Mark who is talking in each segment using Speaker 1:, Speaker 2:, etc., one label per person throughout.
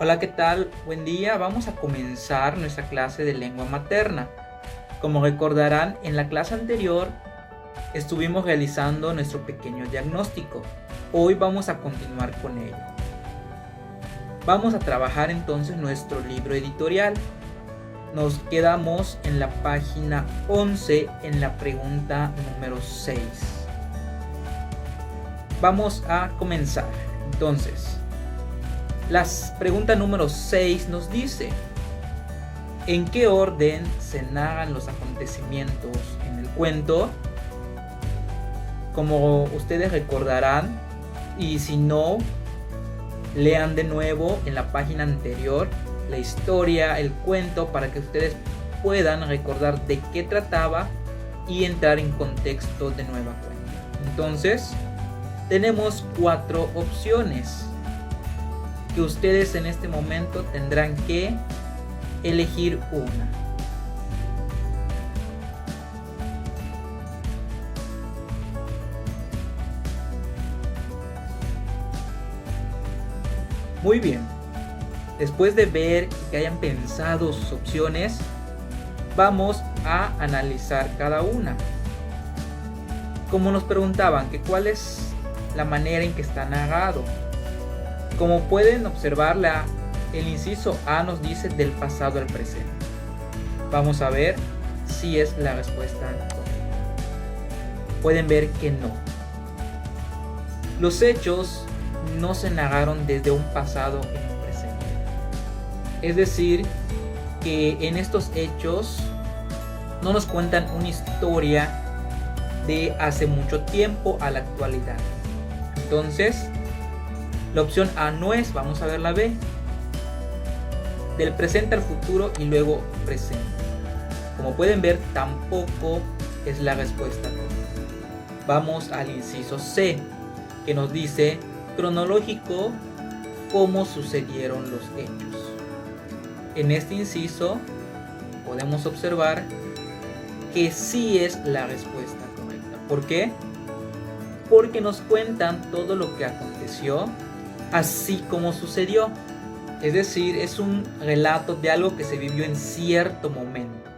Speaker 1: Hola, ¿qué tal? Buen día. Vamos a comenzar nuestra clase de lengua materna. Como recordarán, en la clase anterior estuvimos realizando nuestro pequeño diagnóstico. Hoy vamos a continuar con ello. Vamos a trabajar entonces nuestro libro editorial. Nos quedamos en la página 11 en la pregunta número 6. Vamos a comenzar. Entonces, la pregunta número 6 nos dice: ¿en qué orden se narran los acontecimientos en el cuento? Como ustedes recordarán, y si no, lean de nuevo en la página anterior la historia, el cuento, para que ustedes puedan recordar de qué trataba y entrar en contexto de nueva cuenta. Entonces, tenemos 4 opciones que ustedes en este momento tendrán que elegir una. Muy bien. Después de ver y que hayan pensado sus opciones, vamos a analizar cada una. Como nos preguntaban que cuál es la manera en que está narrado. Como pueden observar, el inciso A nos dice del pasado al presente. Vamos a ver si es la respuesta correcta. Pueden ver que no. Los hechos no se narraron desde un pasado en un presente. Es decir, que en estos hechos no nos cuentan una historia de hace mucho tiempo a la actualidad. Entonces, la opción A no es. Vamos a ver la B. Del presente al futuro y luego presente. Como pueden ver, tampoco es la respuesta correcta. Vamos al inciso C, que nos dice cronológico, cómo sucedieron los hechos. En este inciso podemos observar que sí es la respuesta correcta. ¿Por qué? Porque nos cuentan todo lo que aconteció así como sucedió. Es decir, es un relato de algo que se vivió en cierto momento.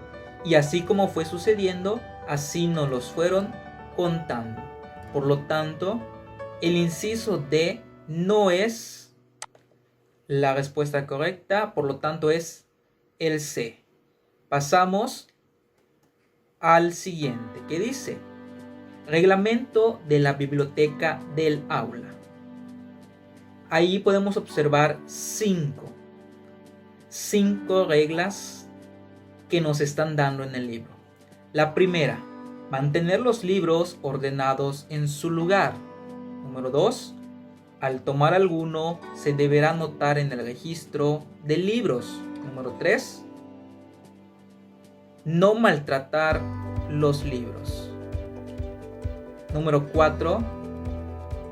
Speaker 1: Y así como fue sucediendo, así nos los fueron contando. Por lo tanto, el inciso D no es la respuesta correcta, por lo tanto es el C. Pasamos al siguiente, que dice: reglamento de la biblioteca del aula. Ahí podemos observar 5 reglas que nos están dando en el libro. La primera: mantener los libros ordenados en su lugar. Número 2: al tomar alguno se deberá anotar en el registro de libros. Número 3: no maltratar los libros. Número 4: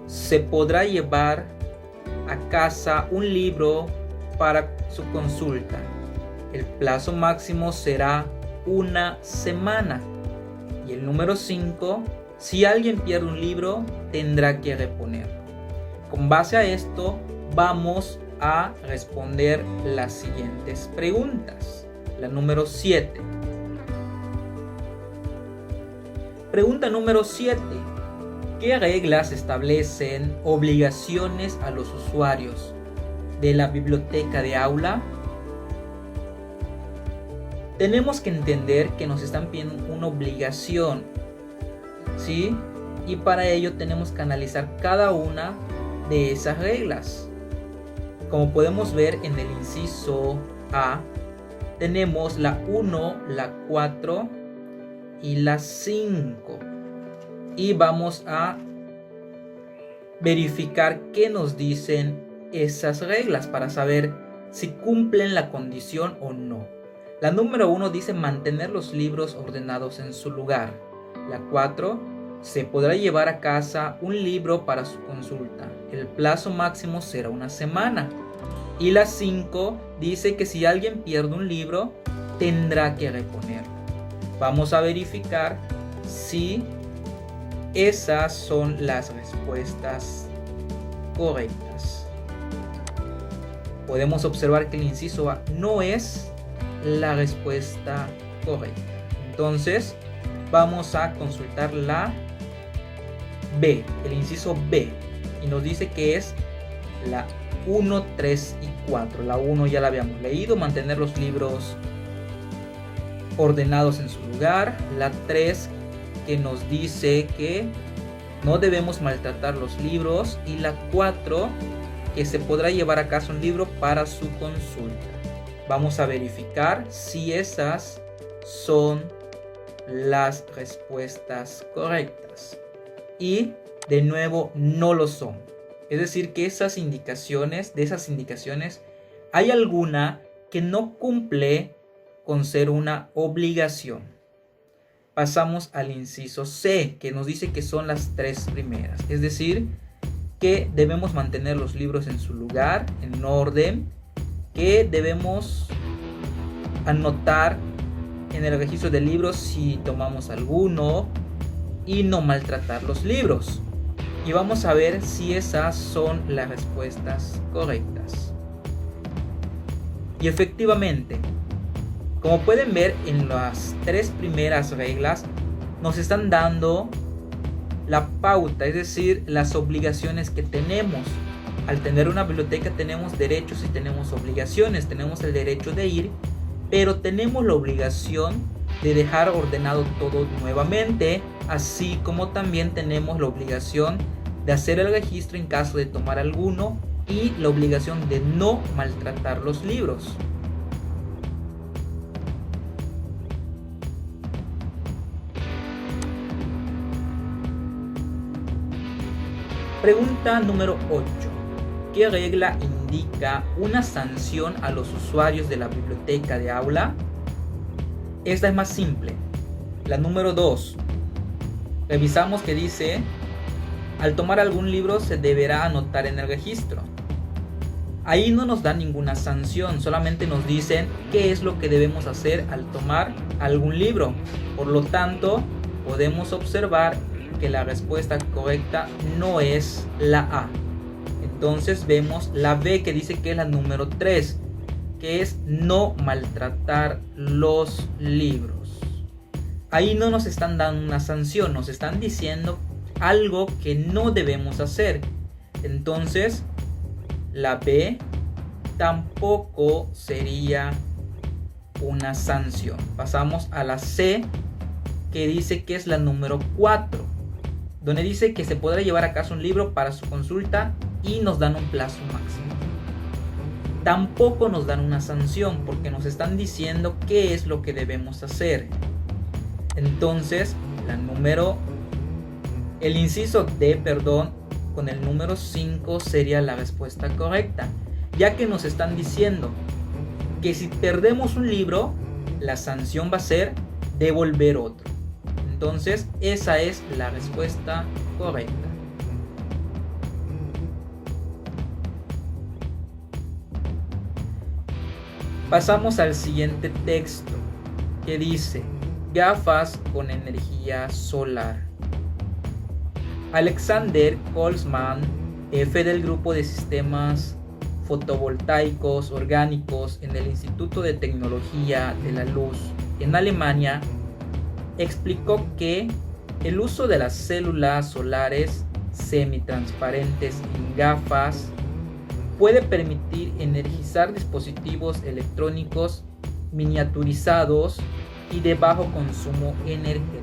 Speaker 1: se podrá llevar a casa un libro para su consulta. El plazo máximo será 1 semana. Y el número 5: si alguien pierde un libro, tendrá que reponerlo. Con base a esto, vamos a responder las siguientes preguntas. La número 7. Pregunta número 7. ¿Qué reglas establecen obligaciones a los usuarios de la biblioteca de aula? Tenemos que entender que nos están pidiendo una obligación, ¿sí? Y para ello tenemos que analizar cada una de esas reglas. Como podemos ver en el inciso A, tenemos la 1, la 4 y la 5. Y vamos a verificar qué nos dicen esas reglas para saber si cumplen la condición o no. La número 1 dice mantener los libros ordenados en su lugar. La 4: se podrá llevar a casa un libro para su consulta. El plazo máximo será 1 semana. Y la 5 dice que si alguien pierde un libro, tendrá que reponerlo. Vamos a verificar si esas son las respuestas correctas. podemos observar que el inciso A no es la respuesta correcta. Entonces, vamos a consultar la B, el inciso B, y nos dice que es la 1, 3 y 4. La 1 ya la habíamos leído, mantener los libros ordenados en su lugar. La 3, que nos dice que no debemos maltratar los libros. Y la 4, que se podrá llevar a casa un libro para su consulta. Vamos a verificar si esas son las respuestas correctas. Y de nuevo no lo son. Es decir, que de esas indicaciones, hay alguna que no cumple con ser una obligación. Pasamos al inciso C, que nos dice que son las 3 primeras. Es decir, que debemos mantener los libros en su lugar, en orden, que debemos anotar en el registro de libros si tomamos alguno y no maltratar los libros. Y vamos a ver si esas son las respuestas correctas. Y efectivamente, como pueden ver en las 3 primeras reglas, nos están dando la pauta, es decir, las obligaciones que tenemos. Al tener una biblioteca tenemos derechos y tenemos obligaciones. Tenemos el derecho de ir, pero tenemos la obligación de dejar ordenado todo nuevamente, así como también tenemos la obligación de hacer el registro en caso de tomar alguno y la obligación de no maltratar los libros. Pregunta número 8. ¿Qué regla indica una sanción a los usuarios de la biblioteca de aula? Esta es más simple. La número 2. Revisamos que dice: al tomar algún libro se deberá anotar en el registro. Ahí no nos dan ninguna sanción, solamente nos dicen qué es lo que debemos hacer al tomar algún libro. Por lo tanto, podemos observar que la respuesta correcta no es la A. Entonces vemos la B, que dice que es la número 3, que es no maltratar los libros. Ahí no nos están dando una sanción, nos están diciendo algo que no debemos hacer. Entonces la B tampoco sería una sanción. Pasamos a la C, que dice que es la número 4, donde dice que se podrá llevar a casa un libro para su consulta y nos dan un plazo máximo. Tampoco nos dan una sanción porque nos están diciendo qué es lo que debemos hacer. Entonces el inciso D, con el número 5 sería la respuesta correcta, ya que nos están diciendo que si perdemos un libro, la sanción va a ser devolver otro. Entonces esa es la respuesta correcta. Pasamos al siguiente texto, que dice: gafas con energía solar. Alexander Colsman, jefe del grupo de sistemas fotovoltaicos orgánicos en el Instituto de Tecnología de la Luz en Alemania, explicó que el uso de las células solares semitransparentes en gafas puede permitir energizar dispositivos electrónicos miniaturizados y de bajo consumo energético.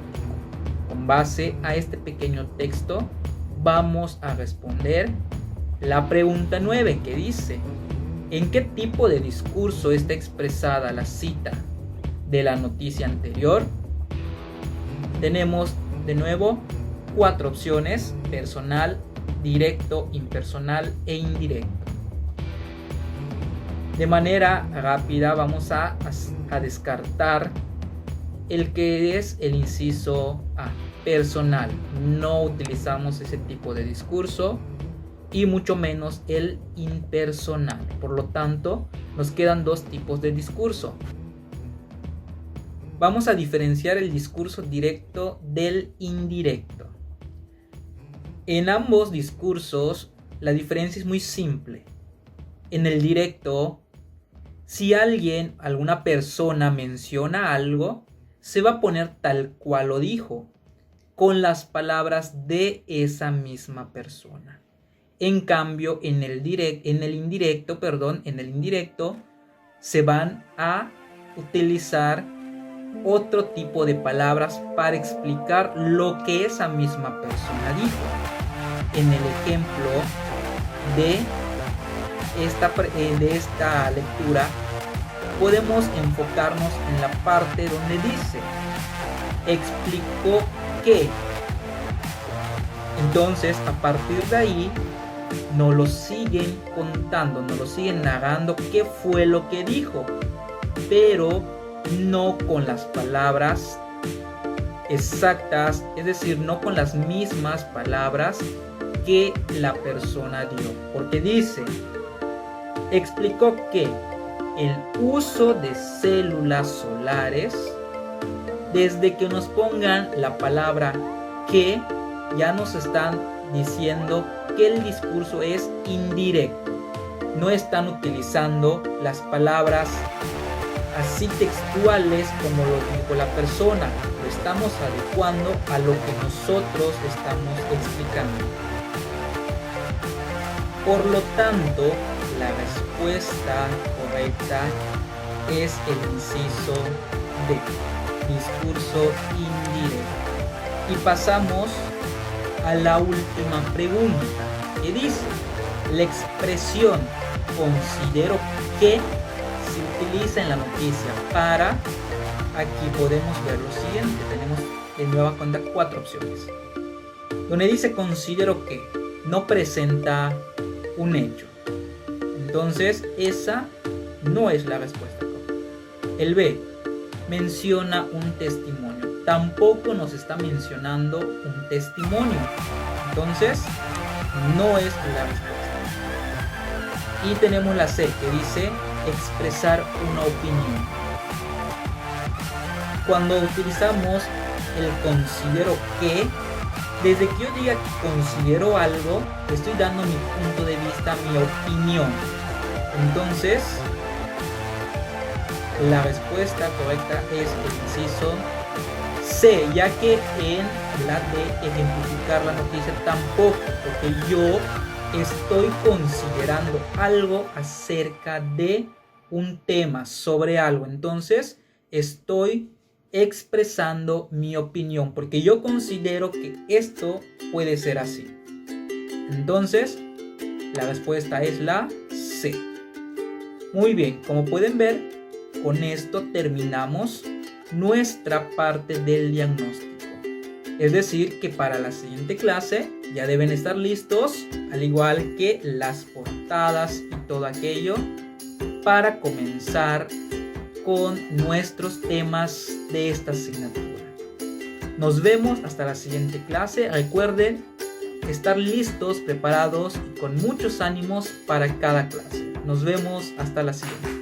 Speaker 1: Con base a este pequeño texto, vamos a responder la pregunta 9, que dice: ¿en qué tipo de discurso está expresada la cita de la noticia anterior? Tenemos de nuevo 4 opciones: personal, directo, impersonal e indirecto. De manera rápida vamos a descartar el que es el inciso A, personal. No utilizamos ese tipo de discurso y mucho menos el impersonal. Por lo tanto, nos quedan 2 tipos de discurso. Vamos a diferenciar el discurso directo del indirecto. En ambos discursos la diferencia es muy simple. en el directo, si alguna persona menciona algo, se va a poner tal cual lo dijo, con las palabras de esa misma persona. En cambio, en el indirecto, se van a utilizar otro tipo de palabras para explicar lo que esa misma persona dijo. En el ejemplo de esta lectura, podemos enfocarnos en la parte donde dice explicó que. Entonces, a partir de ahí, nos lo siguen contando, nos lo siguen narrando qué fue lo que dijo, pero no con las palabras exactas, es decir, no con las mismas palabras que la persona dio, porque dice, explicó que el uso de células solares, desde que nos pongan la palabra que, ya nos están diciendo que el discurso es indirecto. No están utilizando las palabras así textuales como lo dijo la persona. Lo estamos adecuando a lo que nosotros estamos explicando. Por lo tanto, la respuesta correcta es el inciso D, discurso indirecto. Y pasamos a la última pregunta, que dice, la expresión considero que se utiliza en la noticia para, aquí podemos ver lo siguiente, tenemos de nueva cuenta 4 opciones, donde dice considero que no presenta un hecho, entonces esa no es la respuesta correcta. El B menciona un testimonio, tampoco nos está mencionando un testimonio, entonces no es la respuesta. Y tenemos la C, que dice expresar una opinión. Cuando utilizamos el considero que, desde que yo diga que considero algo, estoy dando mi punto de vista, mi opinión. Entonces, la respuesta correcta es el inciso C, ya que en la de ejemplificar la noticia tampoco, porque yo estoy considerando algo acerca de un tema, sobre algo. Entonces, estoy expresando mi opinión, porque yo considero que esto puede ser así. Entonces, la respuesta es la C. Muy bien, como pueden ver, con esto terminamos nuestra parte del diagnóstico. Es decir, que para la siguiente clase ya deben estar listos, al igual que las portadas y todo aquello, para comenzar con nuestros temas de esta asignatura. Nos vemos hasta la siguiente clase. Recuerden estar listos, preparados y con muchos ánimos para cada clase. Nos vemos hasta la siguiente.